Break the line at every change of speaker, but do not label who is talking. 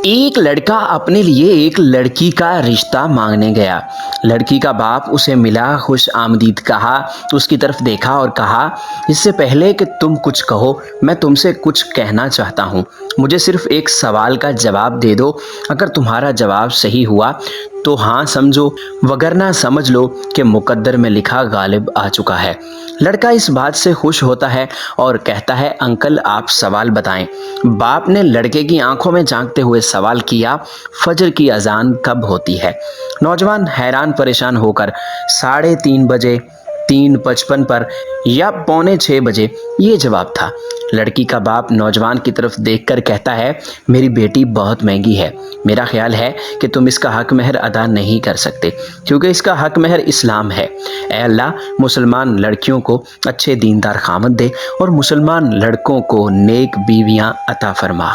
ایک لڑکا اپنے لیے ایک لڑکی کا رشتہ مانگنے گیا۔ لڑکی کا باپ اسے ملا، خوش آمدید کہا، اس کی طرف دیکھا اور کہا، اس سے پہلے کہ تم کچھ کہو میں تم سے کچھ کہنا چاہتا ہوں۔ مجھے صرف ایک سوال کا جواب دے دو۔ اگر تمہارا جواب صحیح ہوا تو ہاں سمجھو، وگرنہ سمجھ لو کہ مقدر میں لکھا غالب آ چکا ہے۔ لڑکا اس بات سے خوش ہوتا ہے اور کہتا ہے، انکل آپ سوال بتائیں۔ باپ نے لڑکے کی آنکھوں میں جھانکتے ہوئے سوال کیا، فجر کی اذان کب ہوتی ہے؟ نوجوان حیران پریشان ہو کر 3:30 بجے، 3:55 پر یا 5:45 بجے، یہ جواب تھا۔ لڑکی کا باپ نوجوان کی طرف دیکھ کر کہتا ہے، میری بیٹی بہت مہنگی ہے، میرا خیال ہے کہ تم اس کا حق مہر ادا نہیں کر سکتے، کیونکہ اس کا حق مہر اسلام ہے۔ اے اللہ، مسلمان لڑکیوں کو اچھے دیندار خامد دے اور مسلمان لڑکوں کو نیک بیویاں عطا فرما۔